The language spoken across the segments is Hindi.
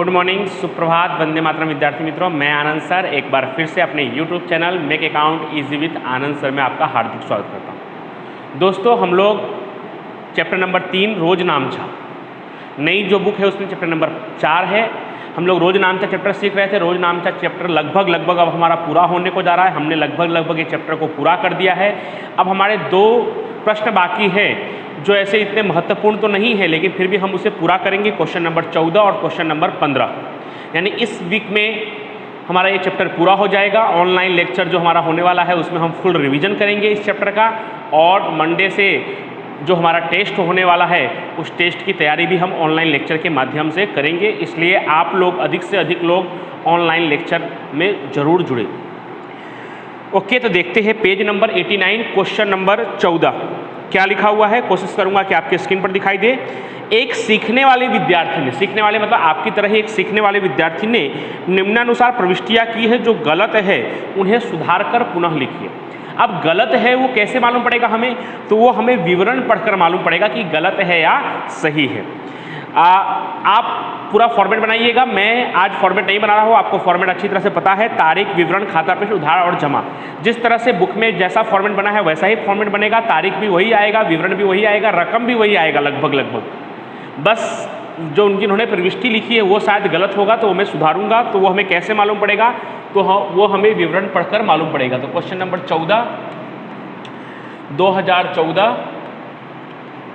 गुड मॉर्निंग, सुप्रभात, वंदे मातरम विद्यार्थी मित्रों। मैं आनंद सर एक बार फिर से अपने YouTube channel make account easy with Anand sir में आपका हार्दिक स्वागत करता हूं। दोस्तों, हम लोग चैप्टर नंबर 3 रोज नामचा, नई जो बुक है उसमें चैप्टर नंबर 4 है। हम लोग रोज नामचा चैप्टर सीख रहे थे। रोज नामचा चैप्टर लगभग अब हमारा पूरा होने को जा रहा है। हमने लगभग ये चैप्टर को पूरा कर दिया है। अब हमारे 2 प्रश्न बाकी है जो ऐसे इतने महत्वपूर्ण तो नहीं है, लेकिन फिर भी हम उसे पूरा करेंगे। क्वेश्चन नंबर 14 और क्वेश्चन नंबर 15, यानी इस वीक में हमारा ये चैप्टर पूरा हो जाएगा। ऑनलाइन लेक्चर जो हमारा होने वाला है उसमें हम फुल रिवीजन करेंगे इस चैप्टर का, और मंडे से जो हमारा टेस्ट होने वाला है उस टेस्ट की तैयारी भी हम ऑनलाइन लेक्चर के माध्यम से करेंगे। इसलिए आप लोग अधिक से अधिक लोग ऑनलाइन लेक्चर में ज़रूर जुड़े। ओके, तो देखते हैं पेज नंबर 89 क्वेश्चन नंबर 14 क्या लिखा हुआ है। कोशिश करूंगा कि आपके स्क्रीन पर दिखाई दे। एक सीखने वाले विद्यार्थी ने, सीखने वाले मतलब आपकी तरह ही एक सीखने वाले विद्यार्थी ने निम्नानुसार प्रविष्टियां की है। जो गलत है उन्हें सुधार कर पुनः लिखिए। अब गलत है वो कैसे मालूम पड़ेगा हमें, तो वो हमें विवरण पढ़कर मालूम पड़ेगा कि गलत है या सही है। आप पूरा फॉर्मेट बनाइएगा। मैं आज फॉर्मेट नहीं बना रहा हूँ, आपको फॉर्मेट अच्छी तरह से पता है। तारीख, विवरण, खाता पेश, उधार और जमा, जिस तरह से बुक में जैसा फॉर्मेट बना है वैसा ही फॉर्मेट बनेगा। तारीख भी वही आएगा, विवरण भी वही आएगा, रकम भी वही आएगा लगभग। बस जो जिन्होंने प्रविष्टि लिखी है वो शायद गलत होगा, तो वो मैं सुधारूंगा। तो वो हमें कैसे मालूम पड़ेगा, तो वो हमें विवरण पढ़कर मालूम पड़ेगा। तो क्वेश्चन नंबर 14, 2014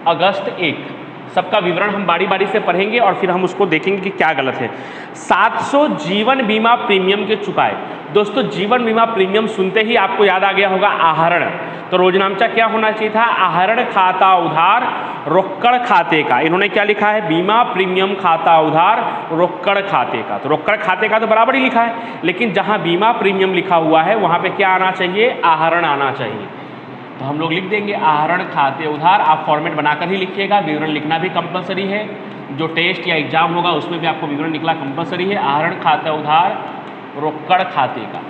अगस्त 1, सबका विवरण हम बारी बारी से पढ़ेंगे और फिर हम उसको देखेंगे कि क्या गलत है। 700 जीवन बीमा प्रीमियम के चुकाए। दोस्तों, जीवन बीमा प्रीमियम सुनते ही आपको याद आ गया होगा आहरण। तो रोजनामचा क्या होना चाहिए था, आहरण खाता उधार रोकड़ खाते का। इन्होंने क्या लिखा है, बीमा प्रीमियम खाता उधार रोकड़ खाते का। तो रोकड़ खाते का तो बराबर ही लिखा है, लेकिन जहां बीमा प्रीमियम लिखा हुआ है वहां पे क्या आना चाहिए, आहरण आना चाहिए। तो हम लोग लिख देंगे आहरण खाते उधार। आप फॉर्मेट बनाकर ही लिखिएगा, विवरण लिखना भी कंपलसरी है। जो टेस्ट या एग्जाम होगा उसमें भी आपको विवरण लिखना कंपलसरी है। आहरण खाते उधार रोकड़ खाते का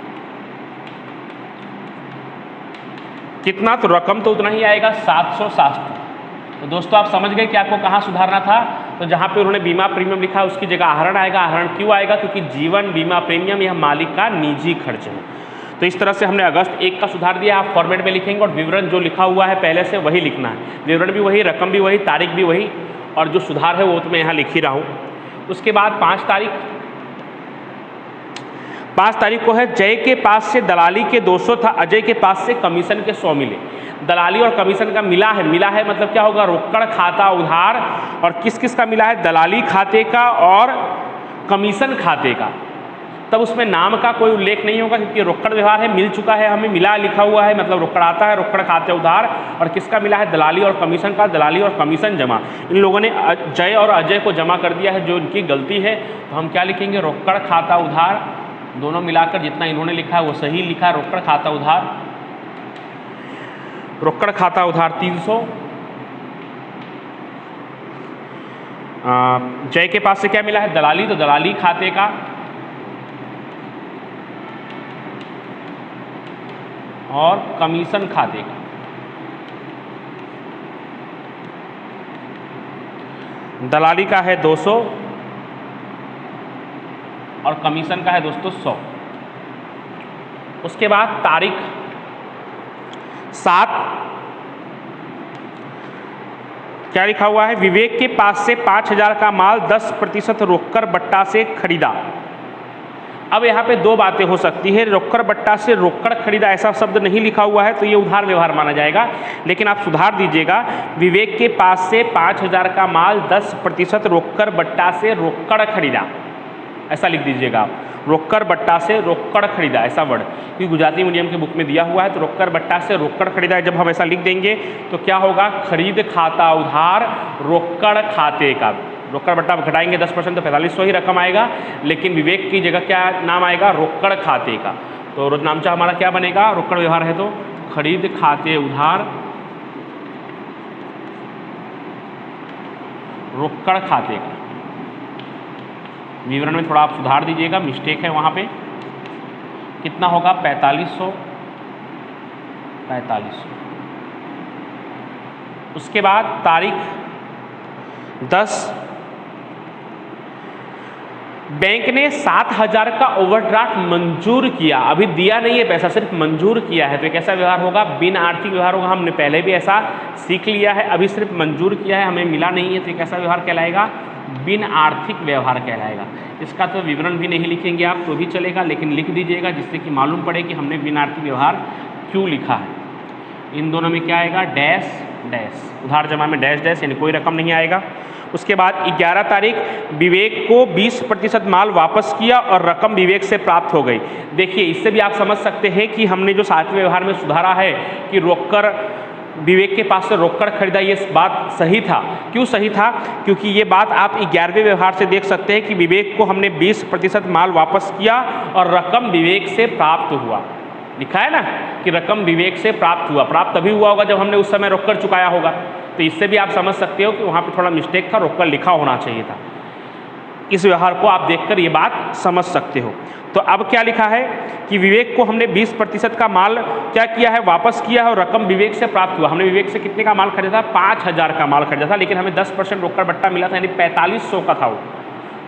कितना, तो रकम तो उतना ही आएगा 760। तो दोस्तों आप समझ गए कि आपको कहाँ सुधारना था। तो जहाँ पे उन्होंने बीमा प्रीमियम लिखा है उसकी जगह आहरण आएगा। आहरण क्यों आएगा, क्योंकि जीवन बीमा प्रीमियम यह मालिक का निजी खर्च है। तो इस तरह से हमने अगस्त 1 का सुधार दिया। आप फॉर्मेट में लिखेंगे और विवरण जो लिखा हुआ है पहले से वही लिखना है। विवरण भी वही, रकम भी वही, तारीख भी वही, और जो सुधार है वो तो मैं यहाँ लिख ही रहा हूँ। उसके बाद 5 तारीख को है, जय के पास से दलाली के 200 था, अजय के पास से कमीशन के 100 मिले। दलाली और कमीशन का मिला है मतलब क्या होगा, रोकड़ खाता उधार। और किस किस का मिला है, दलाली खाते का और कमीशन खाते का। तब उसमें नाम का कोई उल्लेख नहीं होगा क्योंकि रोकड़ व्यवहार है, मिल चुका है, हमें मिला लिखा हुआ है, मतलब रोकड़ आता है, रोकड़ खाते उधार। और किसका मिला है, दलाली और कमीशन का, दलाली और कमीशन जमा। इन लोगों ने जय और अजय को जमा कर दिया है, जो इनकी गलती है। तो हम क्या लिखेंगे, रोकड़ खाता उधार। दोनों मिलाकर जितना इन्होंने लिखा है वो सही लिखा है, रोकड़ खाता उधार। रोकड़ खाता उधार 300। जय के पास से क्या मिला है, दलाली, तो दलाली खाते का और कमीशन खाते का। दलाली का है 200 और कमीशन का है दोस्तों 100। उसके बाद तारीख 7 क्या लिखा हुआ है, विवेक के पास से 5000 का माल 10% रोककर बट्टा से खरीदा। अब यहाँ पे 2 बातें हो सकती है, रोकड़ बट्टा से रोकड़ खरीदा ऐसा शब्द नहीं लिखा हुआ है तो ये उधार व्यवहार माना जाएगा। लेकिन आप सुधार दीजिएगा, विवेक के पास से 5000 का माल 10% रोकड़ बट्टा से रोकड़ खरीदा, ऐसा लिख दीजिएगा आप। रोकड़ बट्टा से रोकड़ खरीदा ऐसा वर्ड, क्योंकि गुजराती मीडियम के बुक में दिया हुआ है। तो रोकड़ बट्टा से रोकड़ खरीदा जब हम ऐसा लिख देंगे तो क्या होगा, खरीद खाता उधार रोकड़ खाते का। रोकड़ बट्टा घटाएंगे 10% तो 4500 ही रकम आएगा, लेकिन विवेक की जगह क्या नाम आएगा, रोकड़ खाते का। तो रोजनामचा हमारा क्या बनेगा, रोकड़ व्यवहार है तो खरीद खाते उधार रोकड़ खाते का। विवरण में थोड़ा आप सुधार दीजिएगा, मिस्टेक है वहाँ पे। कितना होगा, 4500। उसके बाद तारीख 10 बैंक ने 7,000 का ओवरड्राफ्ट मंजूर किया, अभी दिया नहीं है पैसा, सिर्फ मंजूर किया है, तो एक ऐसा व्यवहार होगा बिन आर्थिक व्यवहार होगा। हमने पहले भी ऐसा सीख लिया है, अभी सिर्फ मंजूर किया है, हमें मिला नहीं है, तो एक ऐसा व्यवहार कहलाएगा बिन आर्थिक व्यवहार कहलाएगा। इसका तो विवरण भी नहीं लिखेंगे आप तो भी चलेगा, लेकिन लिख दीजिएगा जिससे कि मालूम पड़े कि हमने बिन आर्थिक व्यवहार क्यों लिखा है। इन दोनों में क्या आएगा, डैश डैश, उधार जमा में डैश डैश, यानी कोई रकम नहीं आएगा। उसके बाद 11 तारीख विवेक को 20% माल वापस किया और रकम विवेक से प्राप्त हो गई। देखिए इससे भी आप समझ सकते हैं कि हमने जो 7वें व्यवहार में सुधारा है कि रोककर विवेक के पास से रोककर खरीदा, ये बात सही था। क्यों सही था, क्योंकि ये बात आप 11वें व्यवहार से देख सकते हैं कि विवेक को हमने 20% माल वापस किया और रकम विवेक से प्राप्त हुआ। लिखा है ना कि रकम विवेक से प्राप्त हुआ, प्राप्त तभी हुआ होगा जब हमने उस समय रोककर चुकाया होगा। तो इससे भी आप समझ सकते हो कि वहाँ पे थोड़ा मिस्टेक था, रोककर लिखा होना चाहिए था। इस व्यवहार को आप देखकर ये बात समझ सकते हो। तो अब क्या लिखा है कि विवेक को हमने 20% का माल क्या किया है, वापस किया है और रकम विवेक से प्राप्त हुआ। हमने विवेक से कितने का माल खरीदा था, 5,000 का माल खरीदा था, लेकिन हमें 10% रोककर बट्टा मिला था, यानी 4500 का था वो।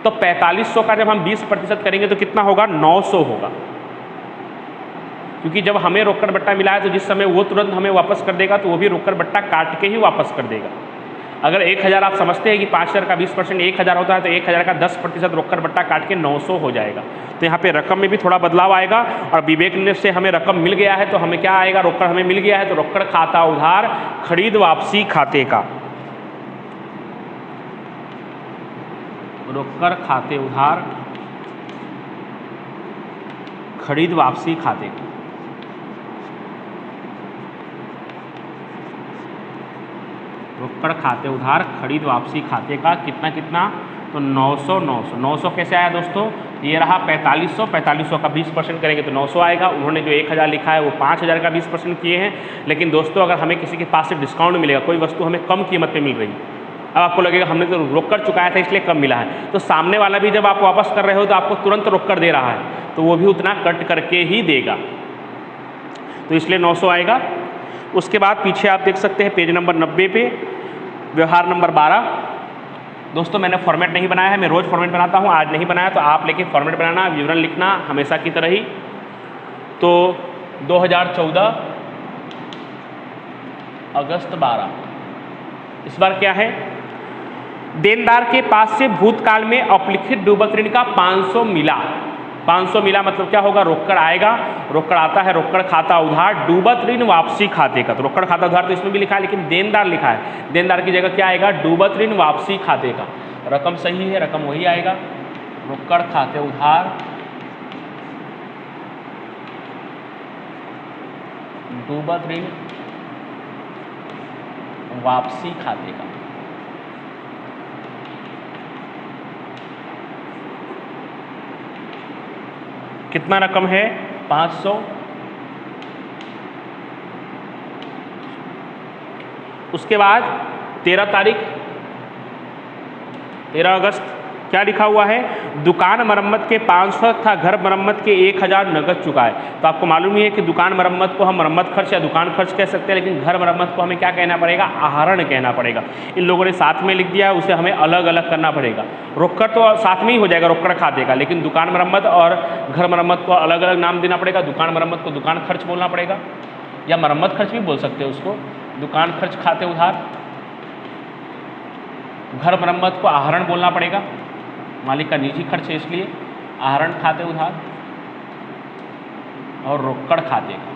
तो 4500 का जब हम 20% करेंगे तो कितना होगा, 900 होगा। क्योंकि जब हमें रोककर बट्टा मिला है तो जिस समय वो तुरंत हमें वापस कर देगा तो वो भी रोककर बट्टा काट के ही वापस कर देगा। अगर 1000 आप समझते हैं कि 5000 का 20% 1000 होता है, तो 1000 का 10% रोककर बट्टा काट के 900 हो जाएगा। तो यहाँ पे रकम में भी थोड़ा बदलाव आएगा। और विवेक ने से हमें रकम मिल गया है तो हमें क्या आएगा, रोकड़ हमें मिल गया है तो रोकड़ खाता उधार खरीद वापसी खाते का, रोकड़ खाते उधार खरीद वापसी खाते का। रोकड़ खाते उधार खरीद वापसी खाते का कितना कितना, तो 900 900 900 कैसे आया दोस्तों, ये रहा 4500, 4500 का 20% करेंगे तो 900 आएगा। उन्होंने जो 1000 लिखा है वो 5000 का 20% किए हैं। लेकिन दोस्तों अगर हमें किसी के पास से डिस्काउंट मिलेगा, कोई वस्तु हमें कम कीमत पे मिल रही है, अब आपको लगेगा हमने तो रोककर चुकाया था इसलिए कम मिला है, तो सामने वाला भी जब आप वापस कर रहे हो तो आपको तुरंत रोककर दे रहा है तो वो भी उतना कट करके ही देगा, तो इसलिए 900 आएगा। उसके बाद पीछे आप देख सकते हैं पेज नंबर 90 पे व्यवहार नंबर 12। दोस्तों मैंने फॉर्मेट नहीं बनाया है, मैं रोज़ फॉर्मेट बनाता हूँ, आज नहीं बनाया, तो आप लेकिन फॉर्मेट बनाना, विवरण लिखना हमेशा की तरह ही। तो 2014 अगस्त 12, इस बार क्या है, देनदार के पास से भूतकाल में अपलिखित डूबत ऋण का 500 मिला। 500 मिला मतलब क्या होगा, रोकड़ आएगा, रोकड़ आता है, रोकड़ खाता उधार डूबत ऋण वापसी खाते का। तो रोकड़ खाता उधार तो इसमें भी लिखा है, लेकिन देनदार लिखा है, देनदार की जगह क्या आएगा, डूबत ऋण वापसी खाते का। रकम सही है, रकम वही आएगा, रोकड़ खाते उधार डूबत ऋण वापसी खाते का। कितना रकम है, 500। उसके बाद 13 तारीख 13 अगस्त क्या लिखा हुआ है, दुकान मरम्मत के 500 था, घर मरम्मत के 1000 नगद चुकाए। तो आपको मालूम ही है कि दुकान मरम्मत को हम मरम्मत खर्च या दुकान खर्च कह सकते हैं, लेकिन घर मरम्मत को हमें क्या कहना पड़ेगा, आहरण कहना पड़ेगा। इन लोगों ने साथ में लिख दिया है, उसे हमें अलग अलग करना पड़ेगा। रोकड़ तो साथ में ही हो जाएगा रोकड़ खाते का, लेकिन दुकान मरम्मत और घर मरम्मत को अलग अलग नाम देना पड़ेगा। दुकान मरम्मत को दुकान खर्च बोलना पड़ेगा, या मरम्मत खर्च भी बोल सकते हैं उसको, दुकान खर्च खाते उधार। घर मरम्मत को आहरण बोलना पड़ेगा, मालिक का निजी खर्च है इसलिए आहरण खाते उधार, और रोकड़ खाते का।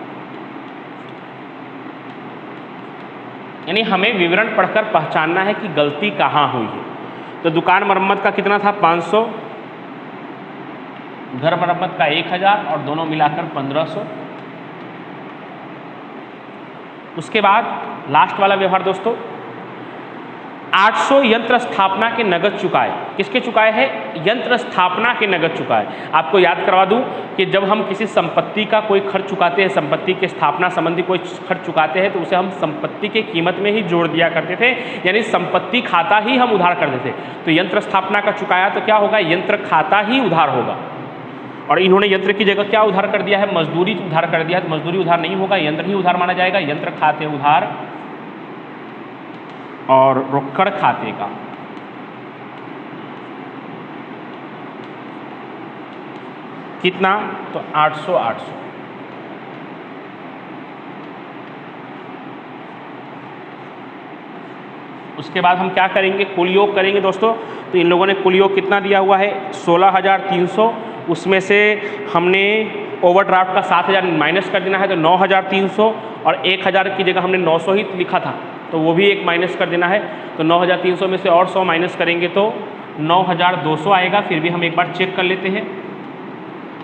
यानी हमें विवरण पढ़कर पहचानना है कि गलती कहाँ हुई है। तो दुकान मरम्मत का कितना था, 500, घर मरम्मत का 1000 और दोनों मिलाकर 1500। उसके बाद लास्ट वाला व्यवहार दोस्तों, 800 यंत्र स्थापना के नगद चुकाए। किसके चुकाए हैं, यंत्र स्थापना के नगद चुकाए। आपको याद करवा दूं कि जब हम किसी संपत्ति का कोई खर्च चुकाते हैं, संपत्ति के स्थापना संबंधी कोई खर्च चुकाते हैं, तो उसे हम संपत्ति के कीमत में ही जोड़ दिया करते थे, यानी संपत्ति खाता ही हम उधार करते थे। तो यंत्र स्थापना का चुकाया तो क्या होगा, यंत्र खाता ही उधार होगा। और इन्होंने यंत्र की जगह क्या उधार कर दिया है, मजदूरी उधार कर दिया है। तो मजदूरी उधार नहीं होगा, यंत्र ही उधार माना जाएगा। यंत्र खाते उधार और रोकड़ खाते का, कितना, तो 800 800। उसके बाद हम क्या करेंगे, कुल योग करेंगे दोस्तों। तो इन लोगों ने कुल योग कितना दिया हुआ है, 16,300। उसमें से हमने ओवरड्राफ्ट का 7,000 माइनस कर देना है, तो 9,300, और 1,000 की जगह हमने 900 ही लिखा था, तो वो भी एक माइनस कर देना है। तो 9,300 में से और 100 माइनस करेंगे तो 9,200 आएगा। फिर भी हम एक बार चेक कर लेते हैं।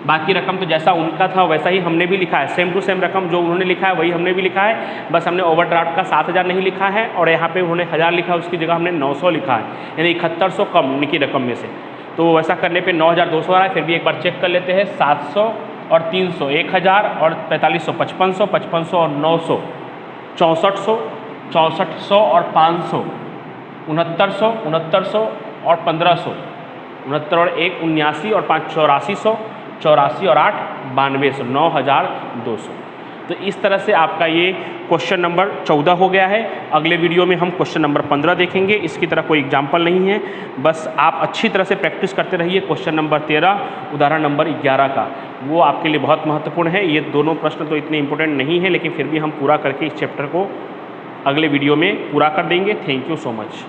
बाकी रकम तो जैसा उनका था वैसा ही हमने भी लिखा है, सेम टू सेम रकम जो उन्होंने लिखा है वही हमने भी लिखा है। बस हमने ओवरड्राफ्ट का 7,000 नहीं लिखा है, और यहाँ पे उन्होंने 1,000 लिखा है, उसकी जगह हमने 900 लिखा है, यानी 7100 कम उनकी रकम में से। तो वैसा करने पे 9,200 आ रहा है। फिर भी एक बार चेक कर लेते हैं। 700 और 300 1,000, और 4500 5500, 5500 और 900 6400, 6400 और 500 6900, 6900 और 1500, 69 और 1 79, और 5 8400, 84 और 8 9200, 9,200। तो इस तरह से आपका ये क्वेश्चन नंबर 14 हो गया है। अगले वीडियो में हम क्वेश्चन नंबर 15 देखेंगे। इसकी तरह कोई एग्जाम्पल नहीं है, बस आप अच्छी तरह से प्रैक्टिस करते रहिए। क्वेश्चन नंबर 13 उदाहरण नंबर 11 का, वो आपके लिए बहुत महत्वपूर्ण है। ये दोनों प्रश्न तो इतने इंपॉर्टेंट नहीं है, लेकिन फिर भी हम पूरा करके इस चैप्टर को अगले वीडियो में पूरा कर देंगे। Thank you so much.